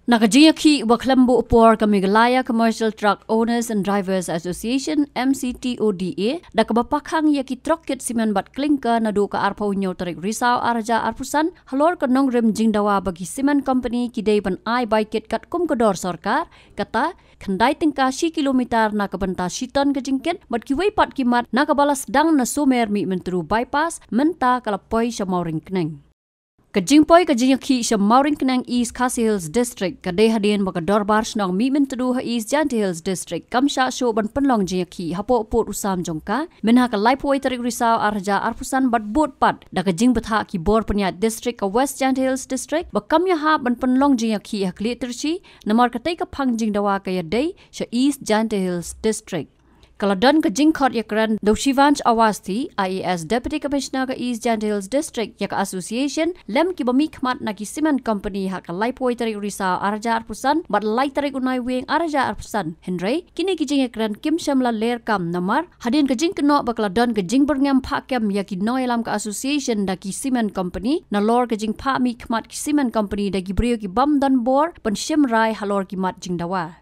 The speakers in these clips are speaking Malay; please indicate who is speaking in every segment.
Speaker 1: Nakajiyaki Waklambo Upor Kamigalaya Commercial Truck Owners and Drivers Association MCTODA Dakabapakhang yaki trokit simen bat klinker nadu ka arpau nyo tarik risau arja arpusan halor ka nongrim jingdawa bagi simen company kidai ban ai baikit kat kum kodor sarkar kata khandai tingka si kilometer na kabanta siton ka jingket bat kiwai pat kimat na kabalas dang na somer mi mentru bypass menta kalapoi samauring kneng Kajingpoi kajingaki sa Mauring Knang East Khasi Hills District kadai hadian baka dorbar snang mimin tudu ha East Janti Hills District kamsha show ban penlong jingaki hapo pot usam jongka menha ka laipoi tarik risau arja arpusan bat bot pat da kajing batha ki bor panyat district ka West Janti Hills District bakam ya ha ban penlong jingaki ha kliterchi namar katai ka phang jingdawa ka yadai sa East Janti Hills District Kaladon ka jingkhot yakran Doshivanch Awasti IAS Deputy Commissioner ka East Janti Hills District yak association lem ki bami khmat na ki cement company ha ka laipoi tarik risa arja arpusan bat lai tarik unai weng arja arpusan Henry kini ki jing yakran Kim Shamla ler kam namar hadin ka jing kno bakladon ka jing berngam phakam yaki noilam ka association da ki cement company na lor ka jing pha mi khmat ki cement company da ki brio ki bam don bor pan shimrai halor ki mat jing dawa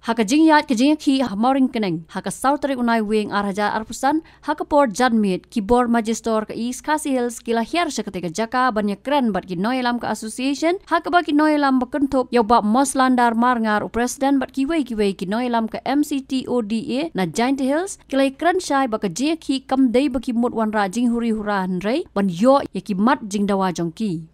Speaker 1: Haka jingyat ke jingki Mauring Kneng haka sautari unai wing arhaja arpusan haka port janmit ki bor magistor ke East Khasi Hills kila hiar seketika jaka banyak keren bat ki noilam ke association haka ba ki noilam bakentup yau bab moslandar marngar u president bat ki noilam ke MCTODA na Janti Hills kila keren syai baka jingki kam dei baki mut wanra jing huri hura hanrei ban yo yaki mat jing dawa jongki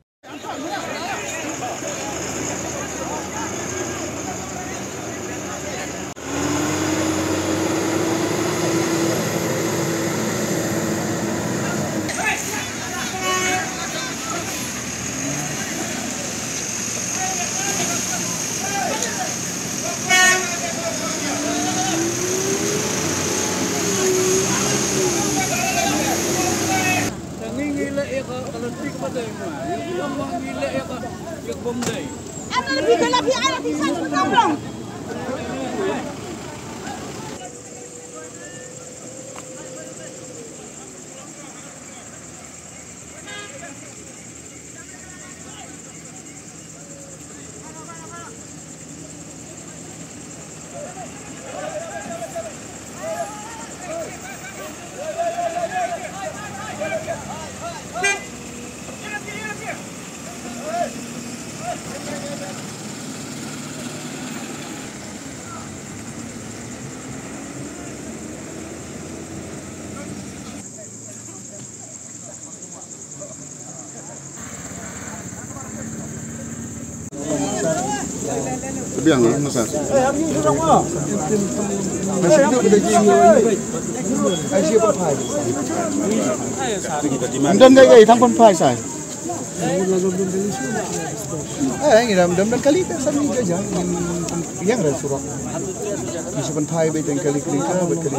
Speaker 2: Biang masa. Đâm đây cái thằng con phai sai. Ini đâm kali kan sami aja. Yang ada surat. Bisa con phai bây giờ kali klika berkali.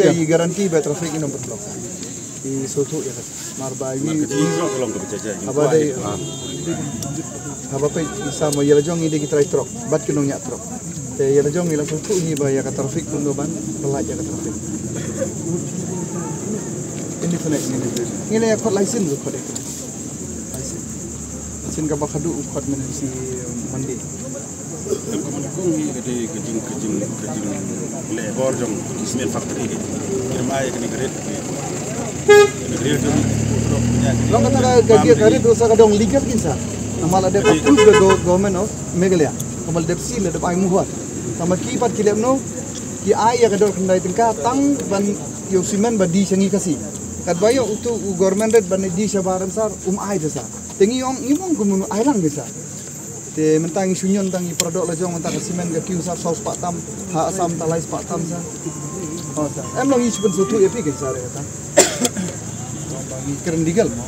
Speaker 2: Yang garanti by traffic ini nomor blok. Di soto ya kan. Marbai. Abadai. Apa isa mo yala jong ide kita truk bat kinong nya truk te yala jong ila sutu ni ba ya ka traffic kundo ban pelaj ya ka traffic ini connect ni ya kot license lu kot license ka ba khadu kot men si mandi
Speaker 3: ko ni gede kejing labor jong cement factory ni kirma ya kini grade
Speaker 2: lo kata gaji dosa ka dong ligat kinsa Amal ada approved the government of Meghalaya. Amal ada seal ada ai muhat. Sama ki pat kilem no ki ai ya kador kendai tingka tang ban yo simen ba di sangi kasi. Kat bayo utu government red ban di sabaran sar ai desa. Tengi ong imong kumun ai lang desa. Te mentang sunyon tang i produk la jong mentang simen ga kiu sar saus patam ha asam talai patam sa. Oh sa. Em lo hi chen sotu epi ke sare ta. Bagi keren digal mo.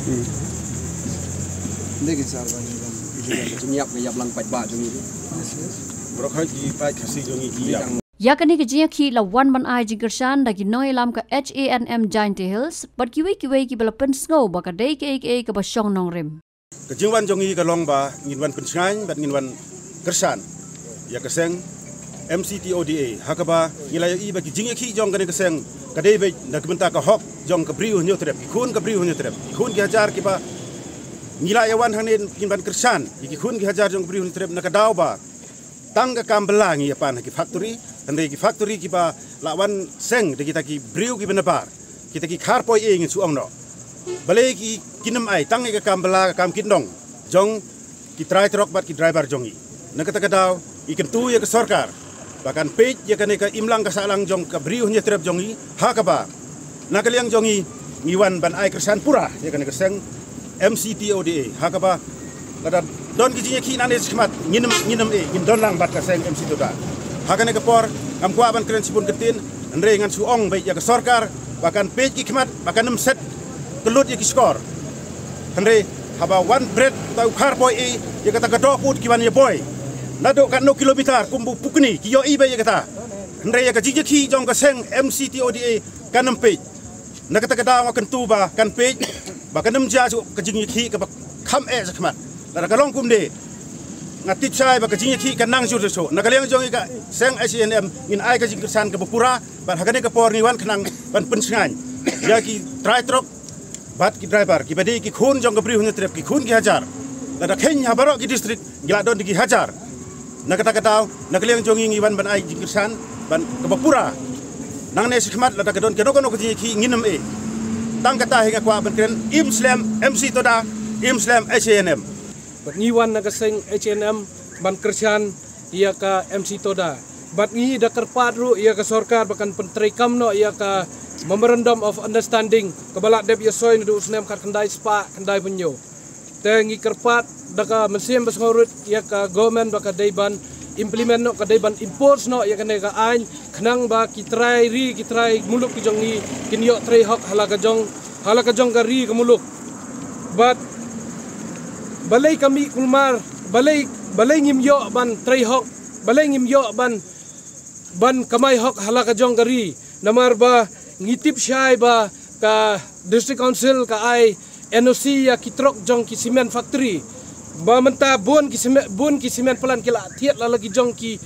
Speaker 2: Ndek sar ban
Speaker 4: Nyap lang pat jong ini.
Speaker 3: Brok haji pat kasi jong iki ya.
Speaker 1: Yakani ke jingki la wan ban ai jingershan dagi noilam ka HANM Janti Hills bat kiwi ki balapen snow baka dei ke ka basyong nongrim.
Speaker 3: Kejingwan jong iki ka long ba nginwan pensngain bat nginwan kersan. Ya keseng MCTODA hakaba ngilaya i bagi jingki jong kane keseng kadai be nak benta ka hok jong ka briu nyo trep kun ka briu nyo trep kun ki hajar ki ba ngila yawan hanin kinban kersan iki khun ki hajar jong brihun trep nakadaw ba tang ka kambelang ya pan ki factory andre ki factory ki ba lawan seng de kita ki briu ki benabar kita ki kharpoi ngin suang no balai ki kinam ai tang ka kambela ka kam kindong jong ki try trok bat ki driver jongi nakatagadaw ikan tu ya ke sarkar bahkan page ya kan ka imlang ka salang jong ka briu nya trep jongi hakaba nakaliang jongi ngiwan ban ai kersan pura ya kan ka seng MCTODA hakaba lada don kijinya ki nane skmat nginem ngin don lang bat ka seng MCTODA hakane ka por am kwa ban kren sipun ketin andre ngan suong baik ya ke sarkar bahkan page ki khmat bahkan 6 set kelut ya ki skor andre haba one bread tau khar boy ya kata gadok put ki ban ya boy nado kan 0 kilometer kumbu pukni ki yo ibe ya kata andre ya ka jige ki jong ka seng MCTODA kan page na kata kada akan tu ba kan page ba kan ja ju ka jige ki ka kham e khmat la ka long kum de ngati chai ba ka jige ki kan nang ju so na ka leng jong ka seng ICNM in ai ka jing san ka pura ba hakane ka por ni wan khnang ban pensengan ya ki try trok bat ki driver ki badi ki khun jong ka bri hun trip ki khun ki hajar la khen ha barok ki district gila don ki hajar na kata kata na ka leng jong ngi wan ban ai jing san ban ka pura nang ne sikmat la ka don ke no ko ki nginam e tang kata hinga kwa ban kren imslam MCTODA imslam ICNM
Speaker 5: bat ngiwan na kaseng HNM ban kersan ia ka MCTODA bat ngi da kerpadru ia ka sarkar bakan pentri kamno ia ka memorandum of understanding kebalak dep yasoy ndu usnem kat kendai spa kendai penyo tengi kerpat da ka mesim besngorut ia ka government baka daiban implement no ka daiban impose no ia ka ain khnang ba kitrai muluk ki jongi kinyo trai hok halaka jong ka ri ka muluk bat balai kami kulmar balai ngimyo ban trai hok balai ngimyo ban kamai hok halaka jong ka ri namar ba ngitip syai ba ka district council ka ai NOC ya kitrok jong ki cement factory ba menta bon ki cement pelan kila thiet la lagi jong ki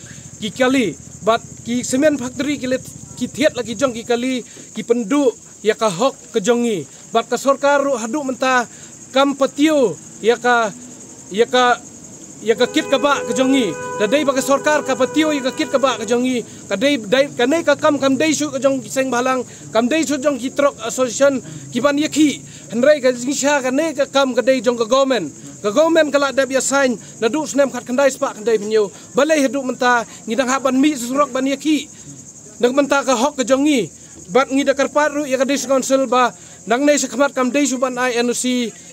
Speaker 5: kali bat ki cement factory ki thiet lagi jong ki kali ki pendu ya ka hok ke jongi bat ka sarkar hadu menta kam patio ya ka kit ka ba ke jongi dadai ba ka sarkar ka patio ya ka kit ka ba ke jongi kadai kanai ka kam dai su ka jong seng balang kam dai su jong ki trok association ki ban yakhi handrai ka jingsha kanai ka kam kadai jong ka government kala dab ya sign na du snem khat kandai spa kandai pinyo balai hadu menta ngidang haban mi surok ban yakhi nang menta ka hok ka jongi bat ngida karparu ya ka district council ba nang nei sakmat kam dai su ban ai NOC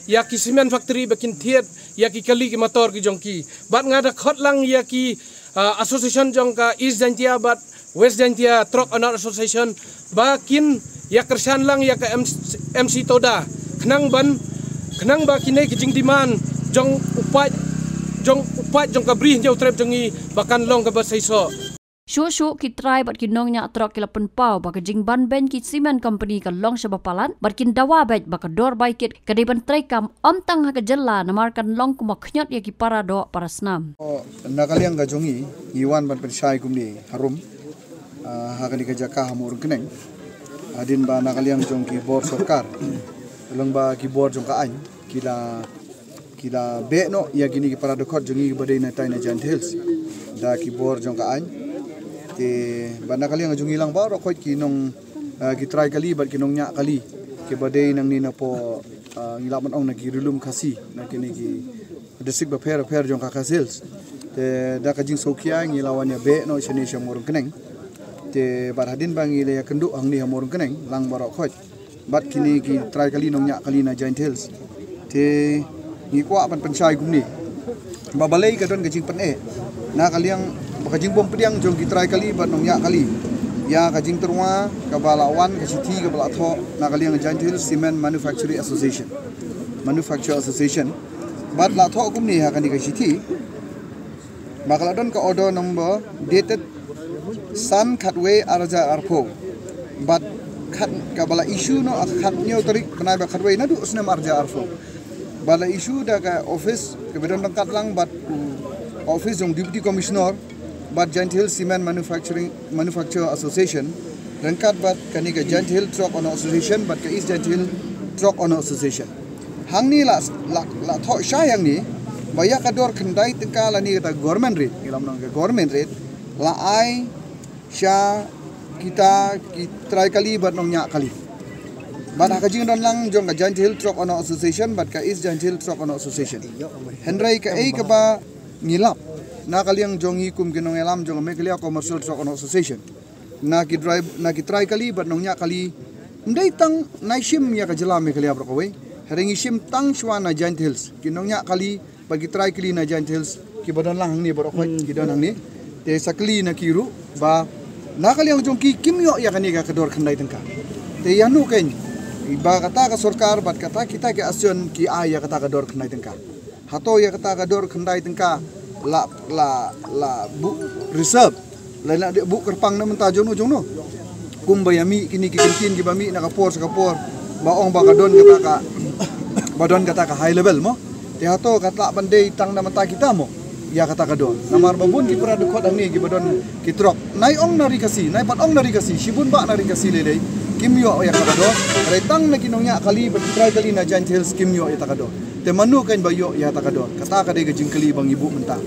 Speaker 5: ya ki cement factory bakin thiet ya ki kali ki motor ki jongki bat ngada khot lang ya ki association jong ka East Jantia bat West Jantia Truck Owner Association bakin ya kersan lang ya ka MCTODA khnang ba kinai ki jingdiman jong upat jong ka bri jau trep jongi bakan long ka basaiso
Speaker 1: Shu ki try bat ki nong nya trok ki lapen pau ba jing ban ben ki cement company ka long sabapalan bat kin dawa bet ba dor bai kit ka ban try kam tang ha ka jella namar kan long kuma khnyot ya ki para do para snam
Speaker 2: nakaliang ka jongi iwan ban persai kumni harum ha ka ni ka jaka hamur keneng adin ba nakaliang jong ki bor sarkar long ba ki bor jong ka an kila be no ya gini ki para do khot jongi badai na tai na Giant Hills da ki bor jong ka an te bana kali ang jungi lang ba ro khoi ki nong ki try kali bat ki nong nya kali ke badai nang ni na po ngilaman ong na ki rilum khasi na kini ki district ba fair jong ka Hills te da ka jing sokia ngilawan ya be no shani shamor keneng te bar hadin bang ile ya kendu ang ni hamor keneng lang ba ro khoi bat kini ki try kali nong nya kali na Giant Hills te ngi kwa ban pensai kum ni ba balai ka don ka jing pen na kaliang kajing bom pediang jong kitrai kali bat nong ya kali ya kajing terwa ka balawan ka city ka bala tho na kali ang Giant Hills Cement Manufacturing Association bat la tho kum ni ha kani ka city bakal don ka order number dated San Khatwe Arja Arpo bat khat ka bala issue no khat nyo tarik kanai ba khatwe na du usnem Arja Arpo bala issue da ka office ke bedon tangkat lang bat office jong deputy commissioner bat Giant Hill Cement Manufacturer Association rangkat bat kani ka Giant Hill Truck Owner Association bat ka East Giant Hill Truck Owner Association hang ni la thok sha yang ni baya kador kendai tengka la ni kata government rate ilam nang government rate la ai sha kita try kali bat nong nyak kali bat ha kajing don lang jong ka Giant Hill Truck Owner Association bat ka East Giant Hill Truck Owner Association henrai ka ei ka ba ngilap na kaliang jong hikum kinong elam jong Meghalaya Commercial Truck Owner Association na ki try kali bat nong nyak kali ndai tang naishim ya ka jela Meghalaya brokawai heringi shim tang shwa na Giant Hills kinong nyak kali bagi try kali na Giant Hills ki badon lang ni brokawai ki don hang ni te sakli na kiru ba nakal yang jongki kimyo ya kani ka kador khandai tengka te yanu ken iba kata ka sarkar bat kata kita ke asion ki aya kata kador khandai tengka hato ya kata kador khandai tengka la bu reserve la de bu kerpang na menta jono kum bayami kini ki kentin ki bami na kapor baong ba kadon kata ka badon kata ka high level mo te hato kata bandai tang na menta kita mo ya kata kadon namar babun ki pura dekot ang ni ki badon ki trok nai ong nari kasi nai pat ong nari kasi sibun ba nari kasi lelei kimyo ya kata kadon retang na kinongnya kali bertrai kali na Giant Hills kimyo ya kata kadon te manu kan bayo ya kata kadon kata kadai gajing kali bang ibu mentah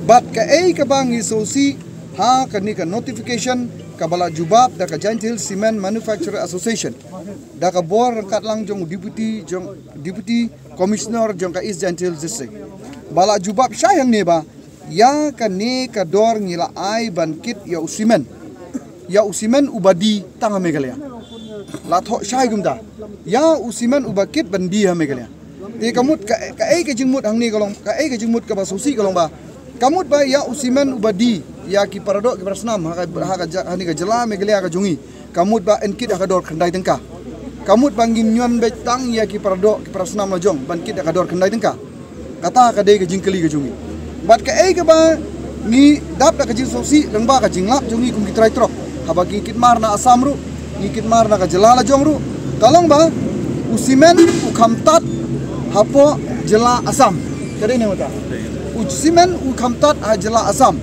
Speaker 2: bat ka ei ka bang isosi ha kani ka notification ka bala jubab da ka Giant Hills Cement Manufacturer Association da ka bor kat lang jong deputy commissioner jong ka East Giant Hills District bala jubab sayang ni ba ya kani kador ngila ai bankit ya usimen ubadi tanga Meghalaya la tho sai gumda ya usimen ubakit bandi ha Meghalaya te kamut ka ai ka jingmut hang ni kalong ka ai ka jingmut ka ba susi kalong ba kamut ba ya usimen ubadi ya ki paradok ki prasnam ha ni ka jela Meghalaya ka jungi kamut ba enkit ka dor khandai tengka kamut bangin nyon be tang ya ki paradok ki prasnam la jong bankit ka dor khandai tengka kata kadai ke jingkeli ke jungi bat ka ei ke ba ni dap da ke jing sosi rang ba ka jinglap jungi kum kitrai trok haba ki kit mar na asam ru ni kit mar na ka jelala jong ru kalong ba usimen ukhamtat hapo jela asam kadai ne mata usimen ukhamtat a jela asam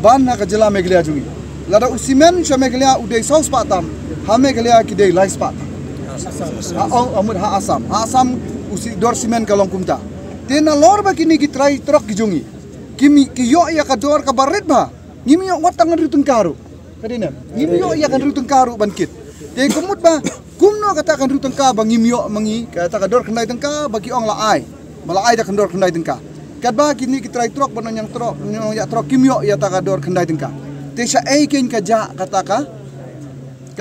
Speaker 2: ban na ka jela Meghalaya jungi lada usimen sha Meghalaya udai saus patam ha Meghalaya ki dei lais patam amud ha asam usi dor simen kalong kumta tena lor ba kini kitrai trok kijungi kimi kiyo ya kador ka barit ba ngimi yo watang rutun karu kadina ngimi yo ya kan rutun karu bankit te kumut ba kumno kata kan rutun ka ba ngimi yo mangi kata kador kendai tengka bagi ong la ai da kendor kendai tengka kat ba kini kitrai trok banon yang trok ya trok kimi yo ya ta kador kendai tengka te sha ai ken kaja kata ka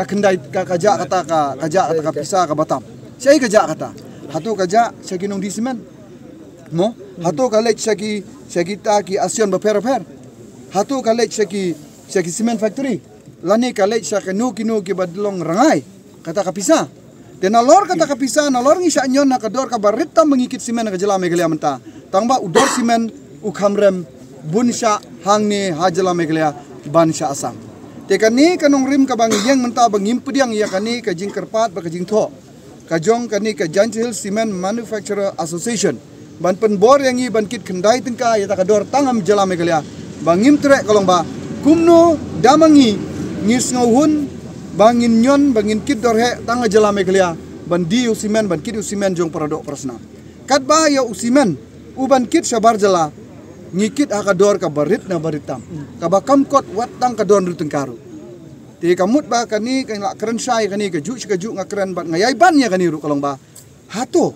Speaker 2: kendai ka kaja kata pisah ka Batam sai kaja kata hatu kaja sakinong disimen mo hato kalech saki ta ki asion ba per hato kalech saki cement factory lani kalech saki nu ki badlong rangai kata kapisa dan alor kata kapisa nalor ngisa nyon na kador ka barita mengikit simen ka jela Meghalaya menta tangba udor simen ukhamrem bunsha hangni hajela Meghalaya bansha asam tekani kanong rim ka bang yang menta bang impediang ya kani ka jingkerpat ba ka jingtho ka jong kani ka Giant Hills Cement Manufacturer Association ban penbor yang i ban kit kendai tengka ya takador tangam jela Meghalaya bangim trek kalong ba kumno damangi ngis ngauhun bangin nyon bangin kit dor he tanga jela Meghalaya ban di usimen ban kit usimen jong paradok prasna kat ba ya usimen uban kit sabar jela ngikit akador ka barit na baritam ka bakam kot wat tang kadon ruteng karu ti kamut ba kani kan la keren sai kani ka ju ngakren bat ngayai ban ya kani ru kalong ba hato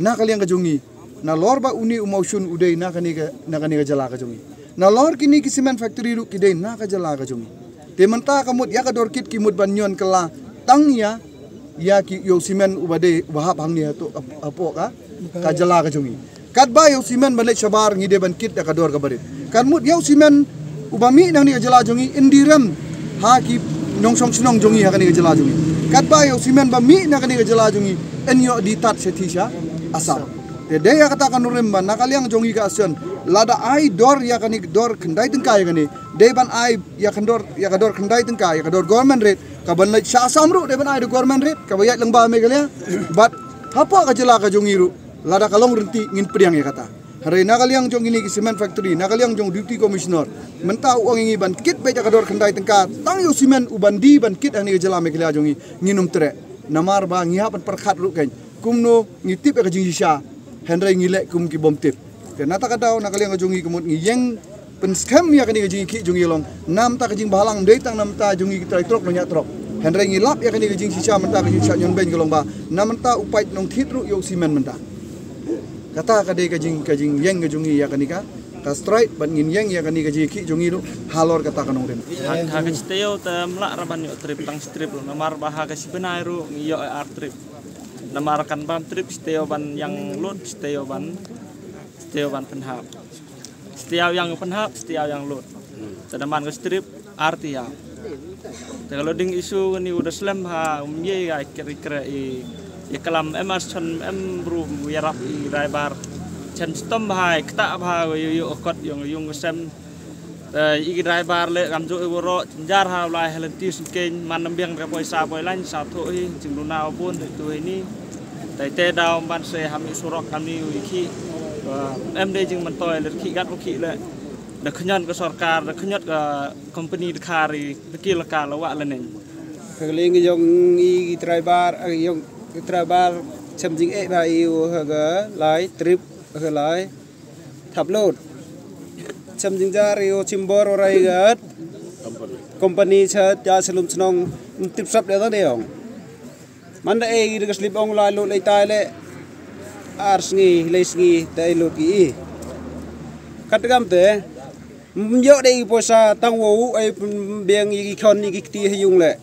Speaker 2: na kaliang kajungi na lor ba uni umausun udai na kani ka jala ka jungi na lor kini ki cement factory ru kidai na ka jala ka jungi te menta kamut ya ka dor kit kimut banyon kala tang ya ki yo cement ubade wahap hang ni to apo ka jala ka jungi kat ba yo cement balik sabar ngide ban kit ka dor ka barit kan mut yo cement ubami nang ni ka jala jungi indiram ha ki nong song sunong jungi ha kani ka jala jungi kat ba yo cement ba mi na kani ka jala jungi enyo di tat setisha asam Dede ya katakan nurim ban nakaliang jongi ka asion lada ai dor ya kani dor kendai tengka ya kani deban ai ya kador kendai tengka ya kador government rate kaban lai sha samru deban ai do government rate kabayat lengba Meghalaya but hapa ka jela ka jongi ru lada kalong renti ngin priang ya kata hari nakaliang jong ini ki cement factory nakaliang jong deputy commissioner menta uang ingi ban kit be kador kendai tengka tang yo cement ubandi ban kit ani ka jela Meghalaya jongi nginum tre namar ba ngihapan perkhat ru kan kumno ngitip ka jingi sha Henry ngilek kum ki bom tip. Ke nata kadau nak kalian ngajungi kemut ngiyeng pen scam ya kani ngajungi ki jungi long. Nam ta kajing bahalang dei tang nam ta jungi kita trok no nya trok. Henry ngilap ya kani kajing sisa menta kajing sisa nyon ben kolong ba. Nam menta upai nong thitru yo simen menta. Kata kadai kajing yeng ngajungi ya kani ka. Ka straight ban ngin yeng ya kani kajing ki jungi lu halor kata kanong ren.
Speaker 6: Ha ka steo ta mlak raban yo trip tang strip lu namar baha ka sibenai ru yo ar trip. Namar kan bam trip steo ban yang lut steo ban penhap. Setiap yang penhap, setiap yang lut. Sedaman ke strip arti ya. Kalau ding isu ni udah slam ha umye ya kira-kira i kalam emerson bru yarap i raibar chen stom hai kta bha yu okot yung sem i raibar le gamjo i woro jar ha lai helenti sken manambiang ka poisa poi lan sa tho hi jingluna bun tu ini tai te daw ban se hami surok kami wiki em đây chừng mình tôi là khi gắt một khi lại là khơi nhon cái sarkar là khơi nhon cái company the car cái kia là car là vạ lên này
Speaker 7: cái liên cái dòng cái traibar chấm chính e ba yêu cái lái trip cái lái tháp lốt chấm chính ra yêu chimbor orai cái company chơi cha selum senong tip sắp để đó điều mana cái slip ong lai lốt lai tai le arsengi leisngi dai loki kategam te myo dei posa tangwo ai biang yi khon ni ki hyung le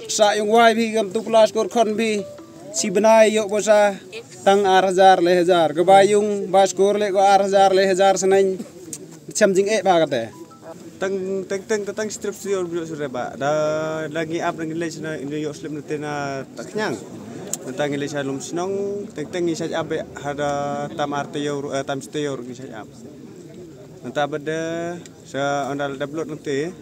Speaker 7: sa yung wai bi gam tu plus kor khon bi si banai yo posa tang 8000 le 1000 ka bayung bas kor le ko 8000 le 1000 sanai chamjing e ba ka te tang strip studio bio sure ba da lagi up lagi le na yo slip na tena taknyang tentang ilai salum senong tentang isaj abe ada tam arteo tam steo isaj ab nanti beda sa ondal develop nanti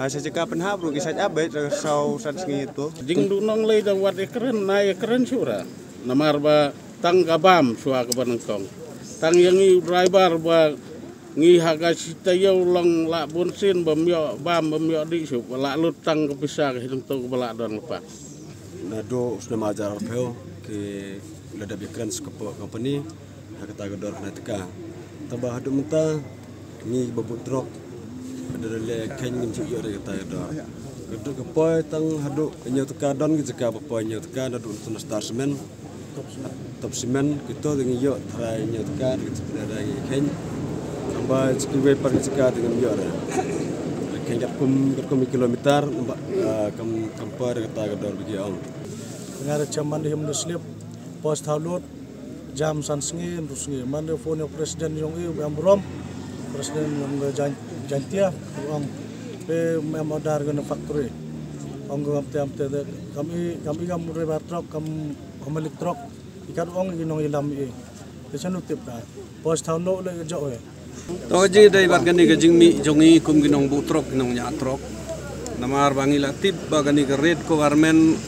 Speaker 7: hasil jika penhab ru isaj abe sau sangi itu
Speaker 8: ding dunong lay da wat keren nai keren sura namar ba tang gabam suwa ka banengkong tang yang i driver ba ngi haga sitayo long la bonsin bamyo di su la lut tang kepisa ke hidung to bala don lepas
Speaker 4: Nado sudah majar RPO ke lada bikran skop company kata gador na teka tambah hadu menta ni babut trok ada le ken ngim ci yore kata gador gador ke poi tang hadu nyo teka don ki jaka poi nyo teka nadu tun star semen top semen kito dengan yo trai nyo teka ada ken tambah skiwe par jaka dengan yore ken kum kilometer kampar kata gador bagi ong
Speaker 9: ngara chaman him no slip post halot jam sansngi rusngi mande phone presiden yong i amrom presiden yong jantia ong pe memodar gana factory ong gam te kami gam mure batrok kam komelik trok ikan ong ginong ilam i tesan utip ka post halot le jo e
Speaker 7: to ji dai bat gani ga jingmi jongi kum ginong bu trok ginong nya trok namar bangi latip bagani ga red government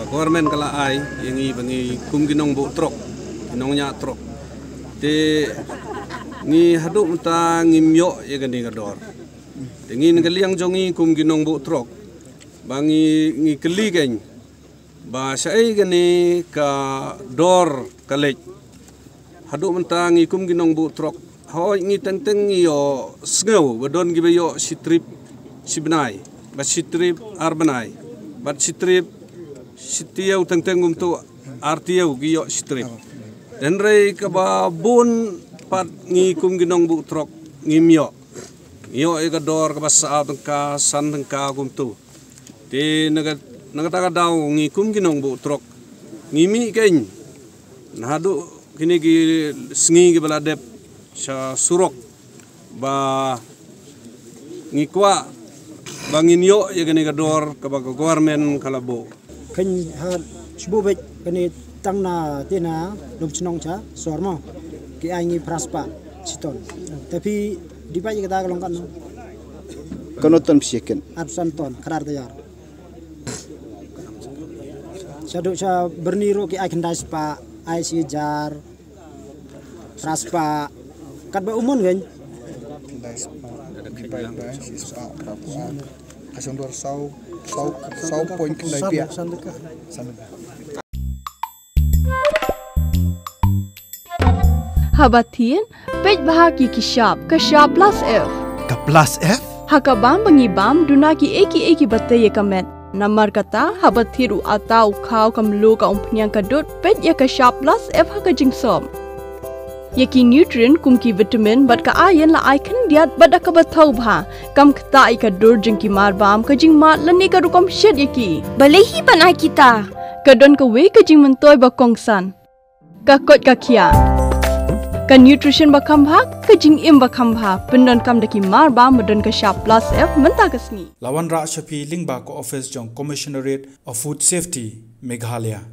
Speaker 7: government kala ai yang i bangi kum ginong bu trok ginong nya trok te ngi hadu mta ngimyo ye gani gador ngin kaliang jongi kum ginong bu trok bangi ngi keli geng ba sai gani ka dor kalej hadu mta ngi kum ginong bu trok hoi ngi teng yo sngew badon gibe yo sitrip sibnai ba sitrip arbanai ba sitrip sitiau teng tu artiau giyo strip dan rei ka ba bun pat ngi kum ginong bu trok ngimyo yo e ka dor ka basa tengka san tengka kum tu ti naga ta daw ngi kum ginong bu trok ngimi ken nahadu kini gi sngi gi baladep sa surok ba ngi kwa bangin yo ya gani ka dor ka ba government kalabo
Speaker 10: kan ha shbobek kani tangna tina dum chnong cha sormo ki ai praspa siton tapi di pa kita kalong kan
Speaker 2: konoton psiken
Speaker 10: absan ton karar tayar sadu cha berniro ki ai kendai spa ai si jar praspa kat ba umon kan
Speaker 2: kendai spa baik si spa kasong dor sau point kendai pia
Speaker 10: sandeka
Speaker 11: habatin pej bahagi kishap kashap plus F.
Speaker 12: Ka plus F?
Speaker 11: Hakabam bangibam dunaki eki bataya kamet. Namar kata habatiru atau kau kamlu ka umpnyang kadut pej ya kashap plus F haka jingsom. Yaki nutrient kumki vitamin bat ka ayan la aikan diat bada ka batau bha kam kta ika dur jingki marbam ka jing mat lani ka rukom shed yaki balehi panai kita kadon ka we ka jing mentoy ba kongsan ka kot ka kia ka nutrition ba khambha ka jing im ba khambha pendon kam daki marbam medon ka sharp plus F menta kasni
Speaker 12: Lawan Ra Shafi Lingba ko office jong Commissionerate of Food Safety Meghalaya